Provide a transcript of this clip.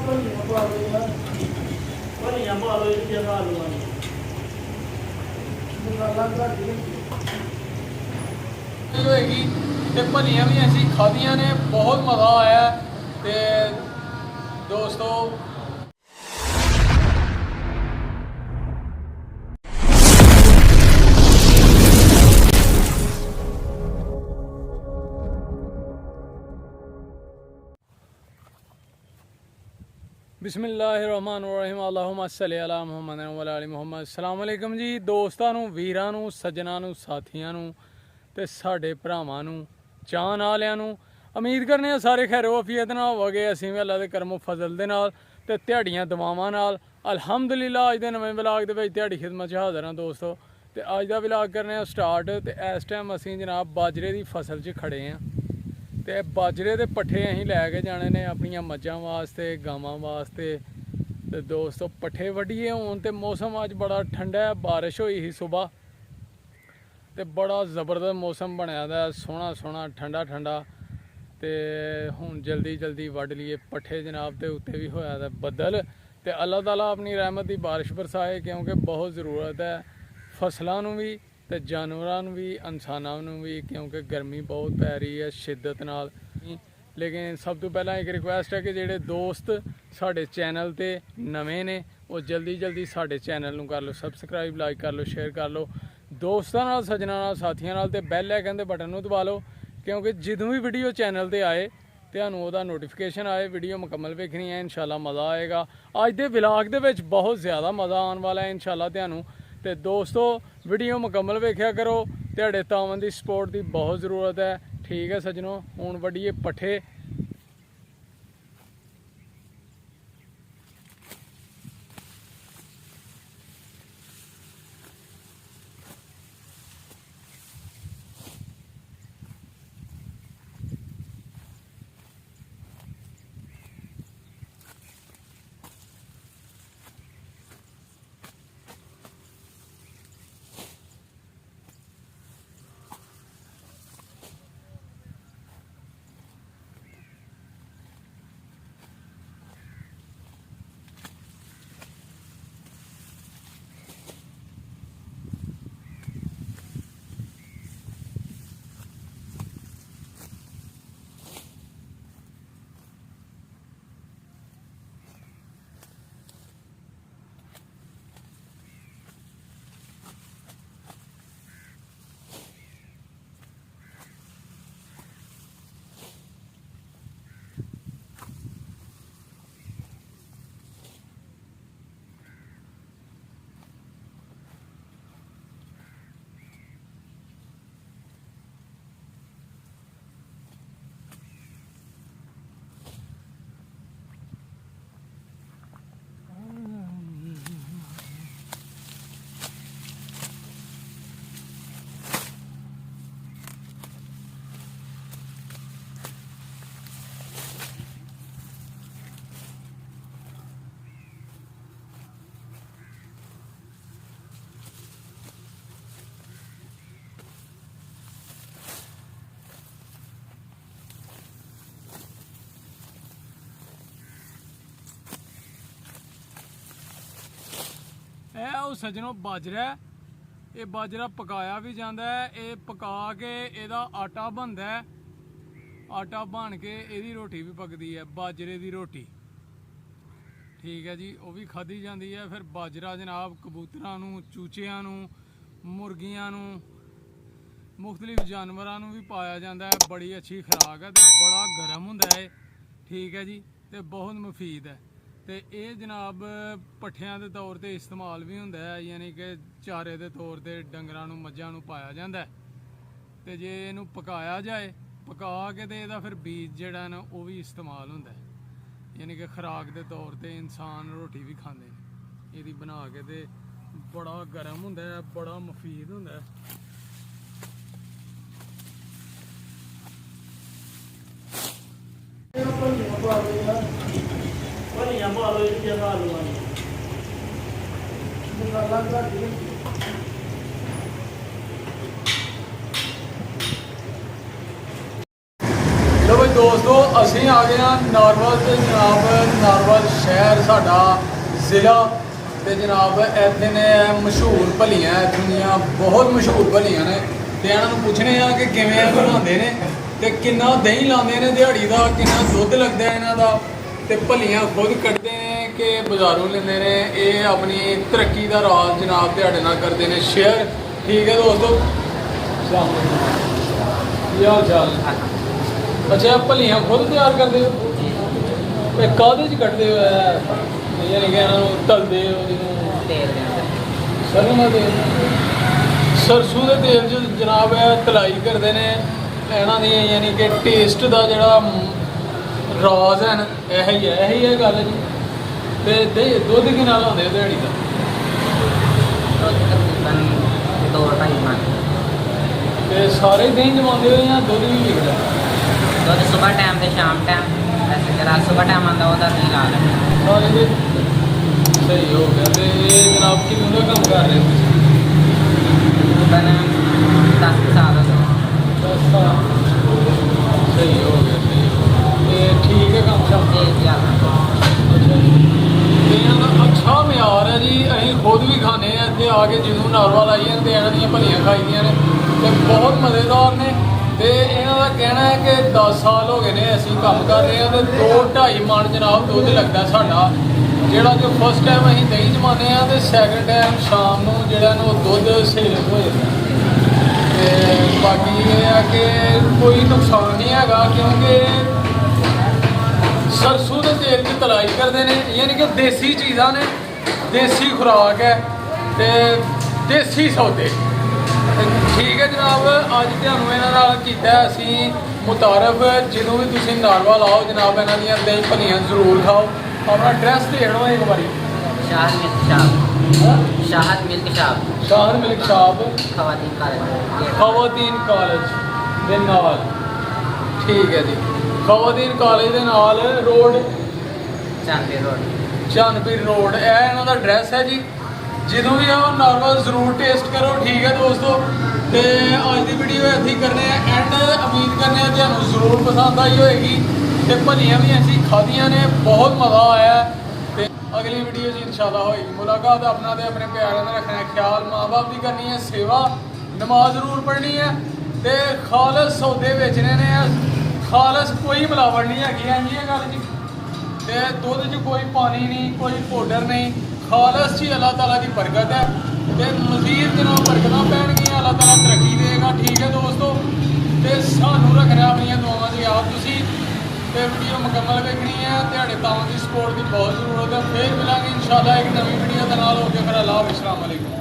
ਭਲੀਆਂ ਪਾ ਲਓ ਇਹ ਜਗ੍ਹਾ ਆਲੂਆਂ ਦੀ ਹੋਏਗੀ ਤੇ ਭਲੀਆਂ ਵੀ ਅਸੀਂ ਖਾਧੀਆਂ ਨੇ, ਬਹੁਤ ਮਜ਼ਾ ਆਇਆ। ਤੇ ਦੋਸਤੋ ਬਿਸਮਿल्लाहिर्रहमानिर्रहीम अल्लाहुम्मा सल्ली अला मुहम्मद व अली मुहम्मद। अस्सलाम वालेकुम जी ਦੋਸਤਾਂ ਨੂੰ, ਵੀਰਾਂ ਨੂੰ, ਸੱਜਣਾਂ ਨੂੰ, ਸਾਥੀਆਂ ਨੂੰ ਤੇ ਸਾਡੇ ਭਰਾਵਾਂ ਨੂੰ, ਚਾਹਣ ਵਾਲਿਆਂ ਨੂੰ। ਉਮੀਦ ਕਰਨੇ ਆ ਸਾਰੇ ਖੈਰੋ ਅਫੀਅਤ ਨਾਲ ਹੋਵੋਗੇ। ਅਸੀਂ ਵੀ ਅੱਲਾ ਦੇ ਕਰਮੋ ਫਜ਼ਲ ਦੇ ਨਾਲ ਤੇ ਦਿਹਾੜੀਆਂ ਦੁਆਵਾਂ ਨਾਲ ਅਲਹਮਦੁਲਿਲਾ ਅੱਜ ਦੇ ਨਵੇਂ ਵਲਾਗ ਦੇ ਵਿੱਚ ਦਿਹਾੜੀ ਖਿਦਮਤ 'ਚ ਹਾਜ਼ਰ ਹਾਂ ਦੋਸਤੋ। ਤੇ ਅੱਜ ਦਾ ਵਲਾਗ ਕਰਨੇ ਆ ਸਟਾਰਟ। ਤੇ ਇਸ ਟਾਈਮ ਅਸੀਂ ਜਨਾਬ ਬਾਜਰੇ ਦੀ ਫਸਲ 'ਚ ਖੜੇ ਹਾਂ ਤੇ ਬਾਜਰੇ ਦੇ ਪੱਠੇ ਅਸੀਂ ਲੈ ਕੇ ਜਾਣੇ ਨੇ ਆਪਣੀਆਂ ਮੱਝਾਂ ਵਾਸਤੇ, ਗਾਵਾਂ ਵਾਸਤੇ। ਤੇ ਦੋਸਤੋ ਪੱਠੇ ਵੱਢੀਏ ਹੁਣ ਤੇ ਮੌਸਮ ਅੱਜ ਬੜਾ ਠੰਡਾ ਹੈ, ਬਾਰਿਸ਼ ਹੋਈ ਸੀ ਸੁਬਾਹ ਤੇ ਬੜਾ ਜ਼ਬਰਦਸਤ ਮੌਸਮ ਬਣਿਆ ਦਾ, ਸੋਹਣਾ ਸੋਹਣਾ ਠੰਡਾ ਠੰਡਾ। ਤੇ ਹੁਣ ਜਲਦੀ ਜਲਦੀ ਵੱਢ ਲਈਏ ਪੱਠੇ ਜਨਾਬ। ਤੇ ਉੱਤੇ ਵੀ ਹੋਇਆ ਦਾ ਬੱਦਲ ਤੇ ਅੱਲਾਹ ਤਾਲਾ ਆਪਣੀ ਰਹਿਮਤ ਦੀ ਬਾਰਿਸ਼ ਬਰਸਾਏ, ਕਿਉਂਕਿ ਬਹੁਤ ਜ਼ਰੂਰਤ ਹੈ ਫਸਲਾਂ ਨੂੰ ਵੀ ਤੇ ਜਾਨਵਰਾਂ ਨੂੰ ਵੀ, ਇਨਸਾਨਾਂ ਨੂੰ ਵੀ, ਕਿਉਂਕਿ ਗਰਮੀ ਬਹੁਤ ਪੈ ਰਹੀ ਹੈ ਸ਼ਿੱਦਤ ਨਾਲ। ਲੇਕਿਨ ਸਭ ਤੋਂ ਪਹਿਲਾਂ ਇੱਕ ਰਿਕੁਐਸਟ ਹੈ ਕਿ ਜਿਹੜੇ ਦੋਸਤ ਸਾਡੇ ਚੈਨਲ ਤੇ ਨਵੇਂ ਨੇ ਉਹ ਜਲਦੀ ਜਲਦੀ ਸਾਡੇ ਚੈਨਲ ਨੂੰ ਕਰ ਲਓ ਸਬਸਕ੍ਰਾਈਬ, ਲਾਈਕ ਕਰ ਲਓ, ਸ਼ੇਅਰ ਕਰ ਲਓ ਦੋਸਤਾਂ ਨਾਲ, ਸੱਜਣਾਂ ਨਾਲ, ਸਾਥੀਆਂ ਨਾਲ। ਤੇ ਬੈਲ ਆਈਕਨ ਦੇ ਬਟਨ ਨੂੰ ਦਬਾ ਲਓ, ਕਿਉਂਕਿ ਜਦੋਂ ਵੀ ਵੀਡੀਓ ਚੈਨਲ ਤੇ ਆਏ ਤੁਹਾਨੂੰ ਉਹਦਾ ਨੋਟੀਫਿਕੇਸ਼ਨ ਆਏ। ਵੀਡੀਓ ਮੁਕੰਮਲ ਵੇਖਣੀ ਹੈ, ਇਨਸ਼ਾਅੱਲਾ ਮਜ਼ਾ ਆਏਗਾ। ਅੱਜ ਦੇ ਵਲਾਗ ਦੇ ਵਿੱਚ ਬਹੁਤ ਜ਼ਿਆਦਾ ਮਜ਼ਾ ਆਉਣ ਵਾਲਾ ਹੈ ਇਨਸ਼ਾਅੱਲਾ ਤੁਹਾਨੂੰ। ਤੇ ਦੋਸਤੋ ਵੀਡੀਓ ਮੁਕੰਮਲ ਵੇਖਿਆ ਕਰੋ, ਤੁਹਾਡੇ ਤਾਵਨ ਦੀ ਸਪੋਰਟ ਦੀ ਬਹੁਤ ਜ਼ਰੂਰਤ ਹੈ। ਠੀਕ ਹੈ ਸੱਜਣੋ, ਹੁਣ ਵੱਢੀਏ ਪੱਠੇ। ਇਹ ਉਹ ਸੱਜਣੋ ਬਾਜਰਾ, ਇਹ ਬਾਜਰਾ ਪਕਾਇਆ ਵੀ ਜਾਂਦਾ ਹੈ। ਇਹ ਪਕਾ ਕੇ ਇਹਦਾ ਆਟਾ ਬਣਦਾ ਹੈ, ਆਟਾ ਬਣ ਕੇ ਇਹਦੀ ਰੋਟੀ ਵੀ ਪਕਦੀ ਹੈ, ਬਾਜਰੇ ਦੀ ਰੋਟੀ। ਠੀਕ ਹੈ ਜੀ, ਉਹ ਵੀ ਖਾਧੀ ਜਾਂਦੀ ਹੈ। ਫਿਰ ਬਾਜਰਾ ਜਨਾਬ ਕਬੂਤਰਾਂ ਨੂੰ, ਚੂਚਿਆਂ ਨੂੰ, ਮੁਰਗੀਆਂ ਨੂੰ, ਮੁਖਤਲਿਫ ਜਾਨਵਰਾਂ ਨੂੰ ਵੀ ਪਾਇਆ ਜਾਂਦਾ ਹੈ। ਬੜੀ ਅੱਛੀ ਖੁਰਾਕ ਹੈ ਤੇ ਬੜਾ ਗਰਮ ਹੁੰਦਾ ਹੈ। ਠੀਕ ਹੈ ਜੀ, ਤੇ ਬਹੁਤ ਮੁਫੀਦ ਹੈ। ਤੇ ਇਹ ਜਨਾਬ ਪੱਠਿਆਂ ਦੇ ਤੌਰ ਤੇ ਇਸਤੇਮਾਲ ਵੀ ਹੁੰਦਾ ਹੈ, ਯਾਨੀ ਕਿ ਚਾਰੇ ਦੇ ਤੌਰ ਤੇ ਡੰਗਰਾਂ ਨੂੰ, ਮੱਝਾਂ ਨੂੰ ਪਾਇਆ ਜਾਂਦਾ ਹੈ। ਤੇ ਜੇ ਇਹਨੂੰ ਪਕਾਇਆ ਜਾਏ, ਪਕਾ ਕੇ ਤੇ ਇਹਦਾ ਫਿਰ ਬੀਜ ਜਿਹੜਾ ਨਾ ਉਹ ਵੀ ਇਸਤੇਮਾਲ ਹੁੰਦਾ ਹੈ, ਯਾਨੀ ਕਿ ਖੁਰਾਕ ਦੇ ਤੌਰ ਤੇ ਇਨਸਾਨ ਰੋਟੀ ਵੀ ਖਾਂਦੇ ਨੇ ਇਹਦੀ ਬਣਾ ਕੇ। ਤੇ ਬੜਾ ਗਰਮ ਹੁੰਦਾ ਹੈ, ਬੜਾ ਮੁਫੀਦ ਹੁੰਦਾ ਹੈ। ਭਲੀਆਂ ਪਾ ਲਓ ਇਹ ਜਗ੍ਹਾ ਆਲੂਆਂ ਦੀ ਲੋ ਬਈ ਦੋਸਤੋ, ਅਸੀਂ ਆ ਗਏ ਹਾਂ ਨਾਰਵਲ ਤੇ ਜਨਾਬ ਨਾਰਵਲ ਸ਼ਹਿਰ ਸਾਡਾ ਜ਼ਿਲ੍ਹਾ ਤੇ ਜਨਾਬ ਇੱਥੇ ਨੇ ਮਸ਼ਹੂਰ ਭਲੀਆਂ ਇੱਥੋਂ ਦੀਆਂ ਬਹੁਤ ਮਸ਼ਹੂਰ ਭਲੀਆਂ ਨੇ ਤੇ ਇਹਨਾਂ ਨੂੰ ਪੁੱਛਣੇ ਆ ਕਿ ਕਿਵੇਂ ਬਣਾਉਂਦੇ ਨੇ ਤੇ ਕਿੰਨਾ ਦਹੀਂ ਲਾਉਂਦੇ ਨੇ ਦਿਹਾੜੀ ਦਾ, ਕਿੰਨਾ ਦੁੱਧ ਲੱਗਦਾ ਇਹਨਾਂ ਦਾ ਤੇ ਭਲੀਆਂ ਖੁਦ ਕੱਢਦੇ ਨੇ ਕਿ ਬਾਜ਼ਾਰੋਂ ਲੈਂਦੇ ਨੇ। ਇਹ ਆਪਣੀ ਤਰੱਕੀ ਦਾ ਰਾਜ਼ ਜਨਾਬ ਤੁਹਾਡੇ ਨਾਲ ਕਰਦੇ ਨੇ ਸ਼ੇਅਰ। ਠੀਕ ਹੈ ਦੋਸਤੋ, ਕੀ ਹਾਲ ਚਾਲ? ਅੱਛਾ, ਭਲੀਆਂ ਖੁਦ ਤਿਆਰ ਕਰਦੇ ਹੋ ਤੇ ਕਾਹਦੇ 'ਚ ਕੱਢਦੇ ਹੋ? ਯਾਨੀ ਕਿ ਇਹਨਾਂ ਨੂੰ ਤਲਦੇ ਹੋ ਜਿਹਨੂੰ ਤੇਲ ਦੇ ਅੰਦਰ ਸਰੋਂ ਦਾ ਤੇਲ, ਸਰਸੋਂ ਦੇ ਤੇਲ 'ਚ ਜਨਾਬ ਇਹ ਤਲਾਈ ਕਰਦੇ ਨੇ ਇਹਨਾਂ ਦੀ। ਯਾਨੀ ਕਿ ਟੇਸਟ ਦਾ ਜਿਹੜਾ ਰਾਜ਼ ਹੈ ਨਾ ਇਹੀ ਹੈ ਗੱਲ ਜੀ। ਤੇ ਦੁੱਧ ਕਿੰਨਾ ਲਾਉਂਦੇ ਦਿਹਾੜੀ ਦਾ? ਦੁੱਧ ਤਕਰੀਬਨ 2-2.5 ਮਣ। ਤੇ ਸਾਰੇ ਦਹੀਂ ਜਮਾਉਂਦੇ ਹੋ ਜਾਂ ਦੁੱਧ ਵੀ ਵਿਕਦਾ? ਦੁੱਧ ਸਵੇਰ ਟਾਈਮ ਤੇ ਸ਼ਾਮ ਟਾਈਮ, ਵੈਸੇ ਜਿਹੜਾ ਸਵੇਰ ਟਾਈਮ ਆਉਂਦਾ ਉਹਦਾ ਨਹੀਂ ਲਾ ਲੈਂਦੇ। ਸਾਰੇ ਦੇ ਸਹੀ ਹੋ ਗਿਆ। ਤੇ ਇਹ ਜਨਾਬ ਕਿੰਨੂੰ ਦਾ ਕੰਮ ਕਰ ਰਹੇ ਹੋ ਤੁਸੀਂ? ਤਕਰੀਬਨ 10 ਸਾਲ ਹੋ ਗਏ। ਸਹੀ ਹੋ ਗਿਆ, ਸਹੀ ਹੋ ਗਿਆ। ਤੇ ਠੀਕ ਹੈ ਕੰਮ ਸ਼ਾਮ? ਤੇ ਜ਼ਿਆਦਾ ਅੱਛਾ ਜੀ। ਤੇ ਇਹਨਾਂ ਦਾ ਅੱਛਾ ਮਿਆਰ ਹੈ ਜੀ। ਅਸੀਂ ਖੁਦ ਵੀ ਖਾਂਦੇ ਹਾਂ ਇੱਥੇ ਆ ਕੇ, ਜਿਹਨੂੰ ਨਾਰਵਲ ਆਈ ਹੈ ਤੇ ਇਹਨਾਂ ਦੀਆਂ ਭਲੀਆਂ ਖਾਈਦੀਆਂ ਨੇ ਤੇ ਬਹੁਤ ਮਜ਼ੇਦਾਰ ਨੇ। ਤੇ ਇਹਨਾਂ ਦਾ ਕਹਿਣਾ ਹੈ ਕਿ 10 ਸਾਲ ਹੋ ਗਏ ਨੇ ਅਸੀਂ ਕੰਮ ਕਰ ਰਹੇ ਹਾਂ ਤੇ 2-2.5 ਮਣ ਜਨਾਬ ਦੁੱਧ ਲੱਗਦਾ ਸਾਡਾ। ਜਿਹੜਾ ਕਿ ਫਸਟ ਟਾਈਮ ਅਸੀਂ ਦਹੀਂ ਜਮਾਉਂਦੇ ਹਾਂ ਤੇ ਸੈਕਿੰਡ ਟਾਈਮ ਸ਼ਾਮ ਨੂੰ ਜਿਹੜਾ ਨੂੰ ਦੁੱਧ ਸੇਲ ਹੋ ਜਾਂਦਾ। ਤੇ ਬਾਕੀ ਇਹ ਹੈ ਕਿ ਕੋਈ ਨੁਕਸਾਨ ਨਹੀਂ ਹੈਗਾ ਕਿਉਂਕਿ ਸਰਸੋਂ ਦੇ ਤੇਲ ਦੀ ਤਲਾਈ ਕਰਦੇ ਨੇ। ਯਾਨੀ ਕਿ ਦੇਸੀ ਚੀਜ਼ਾਂ ਨੇ, ਦੇਸੀ ਖੁਰਾਕ ਹੈ ਤੇ ਦੇਸੀ ਸੌਦੇ। ਠੀਕ ਹੈ ਜਨਾਬ, ਅੱਜ ਤੁਹਾਨੂੰ ਇਹਨਾਂ ਨਾਲ ਕੀਤਾ ਅਸੀਂ ਮੁਤਾਰਫ। ਜਦੋਂ ਵੀ ਤੁਸੀਂ ਨਾਰਵਲ ਆਓ ਜਨਾਬ ਇਹਨਾਂ ਦੀਆਂ ਦਹੀਂ ਭਲੀਆਂ ਜ਼ਰੂਰ ਖਾਓ। ਆਪਣਾ ਐਡਰੈਸ ਦੇਖ ਲਓ ਇੱਕ ਵਾਰੀ। Shahad milk shop, Shahad milk shop, Shahad milk shop, Khawateen college, Khawateen college ਦੇ ਨਾਲ। ਠੀਕ ਹੈ ਜੀ, ਖਵਾਤੀਨ ਕਾਲਜ ਦੇ ਨਾਲ road, Chande road, Channpir road. ਇਹ ਇਹਨਾਂ ਦਾ ਐਡਰੈਸ ਹੈ ਜੀ। ਜਦੋਂ ਵੀ ਆਓ ਨਾਰਵਲ ਜ਼ਰੂਰ ਟੇਸਟ ਕਰੋ। ਠੀਕ ਹੈ ਦੋਸਤੋ, ਤੇ ਅੱਜ ਦੀ ਵੀਡੀਓ ਇੱਥੇ ਹੀ ਕਰਨੇ ਆ ਐਂਡ। ਉਮੀਦ ਕਰਨੇ ਆ ਤੁਹਾਨੂੰ ਜ਼ਰੂਰ ਪਸੰਦ ਆਈ ਹੋਏਗੀ ਤੇ ਭਲੀਆਂ ਵੀ ਅਸੀਂ ਖਾਧੀਆਂ ਨੇ, ਬਹੁਤ ਮਜ਼ਾ ਆਇਆ। ਤੇ ਅਗਲੀ ਵੀਡੀਓ 'ਚ ਇਨਸ਼ਾਅੱਲਾ ਹੋਏਗੀ ਮੁਲਾਕਾਤ। ਆਪਣਾ ਤੇ ਆਪਣੇ ਪਿਆਰਿਆਂ ਦਾ ਰੱਖਣਾ ਹੈ ਖਿਆਲ, ਮਾਂ ਬਾਪ ਦੀ ਕਰਨੀ ਹੈ ਸੇਵਾ, ਨਮਾਜ਼ ਜ਼ਰੂਰ ਪੜ੍ਹਨੀ ਹੈ ਤੇ ਖਾਲਸ ਸੌਦੇ ਵੇਚਣੇ ਨੇ। ਖਾਲਸ ਕੋਈ ਮਿਲਾਵਟ ਨਹੀਂ ਹੈਗੀ ਹੈ ਜੀ ਇਹ ਗੱਲ ਜੀ। ਤੇ ਦੁੱਧ 'ਚ ਕੋਈ ਪਾਣੀ ਨਹੀਂ, ਕੋਈ ਪਾਊਡਰ ਨਹੀਂ, ਖਾਲਸ 'ਚ ਹੀ ਅੱਲਾਹ ਤਾਲਾ ਦੀ ਬਰਕਤ ਹੈ ਤੇ ਮਜ਼ੀਦ ਜਨਾਬ ਬਰਕਤਾਂ ਪੈਣਗੀਆਂ, ਅੱਲਾਹ ਤਾਲਾ ਤਰੱਕੀ ਦੇਗਾ। ਠੀਕ ਹੈ ਦੋਸਤੋ, ਤੇ ਸਾਨੂੰ ਰੱਖਣਾ ਆਪਣੀਆਂ ਦੁਆਵਾਂ ਦੀ ਯਾਦ ਤੁਸੀਂ। ਤੇ ਵੀਡੀਓ ਮੁਕੰਮਲ ਵੇਖਣੀ ਹੈ, ਤੁਹਾਡੇ ਤਾਵਾਂ ਦੀ ਸਪੋਰਟ ਦੀ ਬਹੁਤ ਜ਼ਰੂਰਤ ਹੈ। ਫਿਰ ਮਿਲਾਂਗੇ ਇਨਸ਼ਾਅੱਲਾ ਇੱਕ ਨਵੀਂ ਵੀਡੀਓ ਦੇ ਨਾਲ। ਹੋ ਕੇ ਫਿਰ ਅੱਲਾਹ, ਅਸਲਾਮ ਵਾਲੇਕੁਮ।